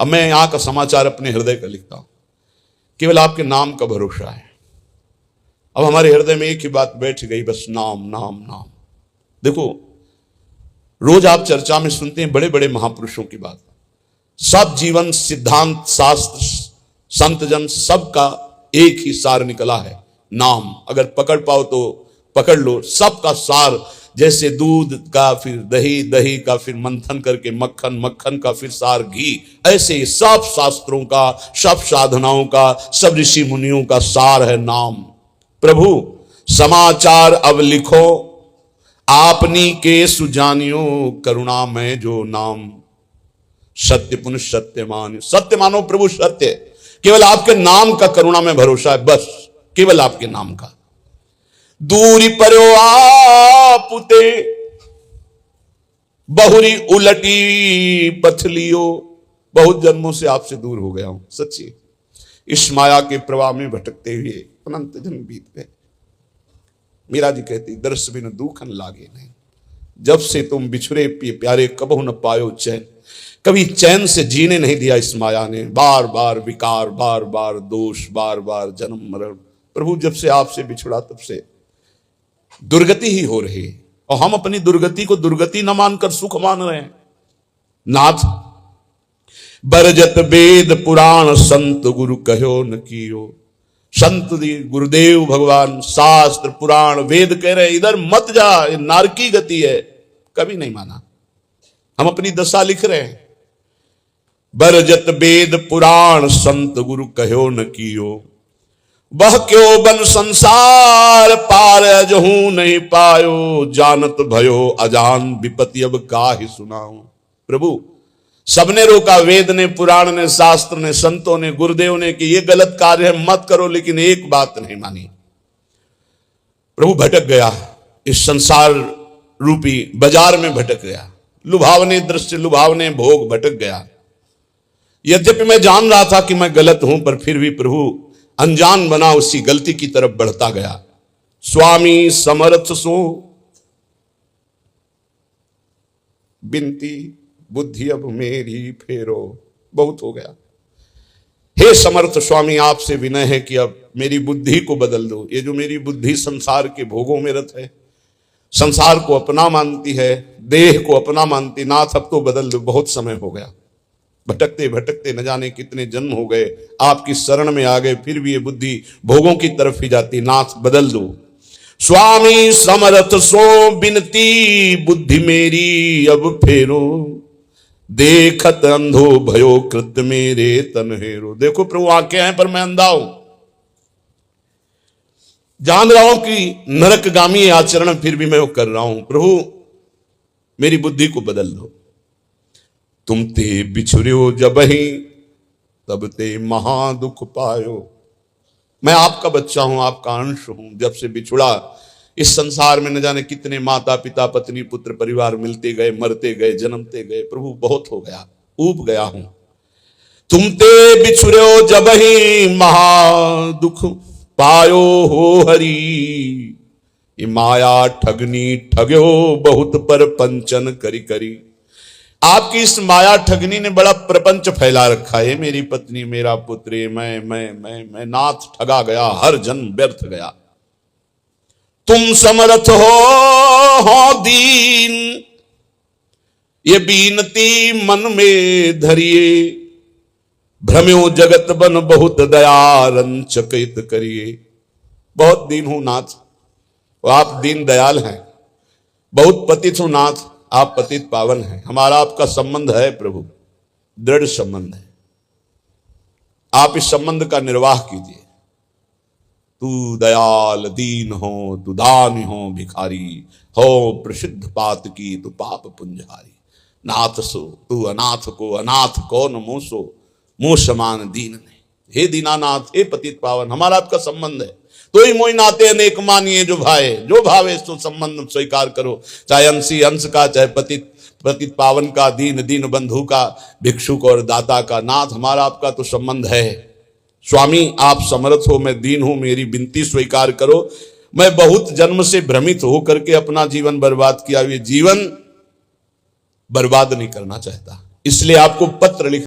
अब मैं यहां का समाचार अपने हृदय का लिखता हूं, केवल आपके नाम का भरोसा है। अब हमारे हृदय में एक ही बात बैठ गई, बस नाम नाम नाम। देखो, रोज आप चर्चा में सुनते हैं बड़े बड़े महापुरुषों की बात, सब जीवन सिद्धांत शास्त्र संतजन सबका एक ही सार निकला है, नाम। अगर पकड़ पाओ तो पकड़ लो, सबका सार। जैसे दूध का फिर दही, दही का फिर मंथन करके मक्खन, मक्खन का फिर सार घी, ऐसे ही सब शास्त्रों का, सब साधनाओं का, सब ऋषि मुनियों का सार है नाम। प्रभु समाचार अब लिखो, आपनी के सुजानियो, करुणा में जो नाम। सत्य पुनः सत्य मान, सत्य मानो प्रभु सत्य। केवल आपके नाम का करुणा में भरोसा है, बस केवल आपके नाम का। दूरी परो आपुते, बहुरी उलटी पथलियो। बहुत जन्मों से आपसे दूर हो गया हूं, सच्ची। इस माया के प्रवाह में भटकते हुए अनंत जन्म बीत गए। मीरा जी कहती, दर्श बिन दुखन लागे नहीं। जब से तुम बिछुरे प्यारे, कबहु न पायो चैन। कभी चैन से जीने नहीं दिया इस माया ने। बार बार विकार, बार बार दोष, बार बार जन्म मरण। प्रभु जब से आपसे बिछुड़ा तब से दुर्गति ही हो रही, और हम अपनी दुर्गति को दुर्गति न मानकर सुख मान रहे हैं। नाथ बरजत वेद पुराण, संत गुरु कहो न कियो। संत गुरुदेव भगवान शास्त्र पुराण वेद कह रहे इधर मत जा, ये नारकी गति है, कभी नहीं माना। हम अपनी दशा लिख रहे हैं। बरजत वेद पुराण, संत गुरु कहो न कियो। वह क्यों बन संसार, पार अजहू नहीं पायो। जानत भयो अजान, विपत्ति अब काहि सुनाऊं। प्रभु सबने रोका, वेद ने, पुराण ने, शास्त्र ने, संतों ने, गुरुदेव ने कि ये गलत कार्य है, मत करो, लेकिन एक बात नहीं मानी। प्रभु भटक गया, इस संसार रूपी बाजार में भटक गया। लुभावने दृश्य, लुभावने भोग, भटक गया। यद्यपि मैं जान रहा था कि मैं गलत हूं, पर फिर भी प्रभु अनजान बना उसी गलती की तरफ बढ़ता गया। स्वामी समर्थ सो बिनती, बुद्धि अब मेरी फेरो। बहुत हो गया, हे समर्थ स्वामी, आपसे विनय है कि अब मेरी बुद्धि को बदल दो। ये जो मेरी बुद्धि संसार के भोगों में रत है, संसार को अपना मानती है, देह को अपना मानती, नाथ अब तो बदल दो। बहुत समय हो गया, भटकते भटकते न जाने कितने जन्म हो गए, आपकी शरण में आ गए, फिर भी ये बुद्धि भोगों की तरफ ही जाती। नाथ बदल दो। स्वामी समर्थ सो बिनती, बुद्धि मेरी अब फेरो। देखत अंधो भयो कृत मेरे तन हेरो। देखो प्रभु आंखें हैं पर मैं अंधा हूं, जान रहा हूं कि नरकगामी आचरण फिर भी मैं वो कर रहा हूं। प्रभु मेरी बुद्धि को बदल दो। तुम ते बिछुर्यो जबहि, तब ते महा दुख पायो। मैं आपका बच्चा हूं, आपका अंश हूं। जब से बिछुड़ा, इस संसार में न जाने कितने माता पिता, पत्नी, पुत्र, परिवार मिलते गए, मरते गए, जन्मते गए। प्रभु बहुत हो गया, ऊब गया हूं। तुम ते बिछुर्यो जबहि, महा दुख पायो हो हरि। ये माया ठगनी ठग्यो, बहुत पर पंचन करी करी। आपकी इस माया ठगनी ने बड़ा प्रपंच फैला रखा है। मेरी पत्नी, मेरा पुत्र, मैं नाथ ठगा गया, हर जन्म व्यर्थ गया। तुम समर्थ हो दीन, ये बीनती मन में धरिए। भ्रम्यो जगत बन बहुत दया, रंचकित करिए। बहुत दीन हूं नाथ, आप दीन दयाल हैं। बहुत पतित हूं नाथ, आप पतित पावन हैं। हमारा आपका संबंध है प्रभु, दृढ़ संबंध है। आप इस संबंध का निर्वाह कीजिए। तू दयाल दीन हो, तू दानी हो भिखारी हो, प्रसिद्ध पात की तू पाप पुंजारी। नाथ सो तू अनाथ को, अनाथ कौन मोसो, मोह समान दीन नहीं। हे दीनानाथ, हे पतित पावन, हमारा आपका संबंध है। तो ही मोहि नाते अनेक मानिए, जो भाए जो भावे सो संबंध स्वीकार करो। चाहे अंशी अंश का, चाहे पतित पावन का, दीन दीन बंधु का, भिक्षुक और दाता का। नाथ हमारा आपका तो संबंध है। स्वामी आप समर्थ हो, मैं दीन हूं, मेरी विनती स्वीकार करो। मैं बहुत जन्म से भ्रमित होकर के अपना जीवन बर्बाद किया, ये जीवन बर्बाद नहीं करना चाहता, इसलिए आपको पत्र लिख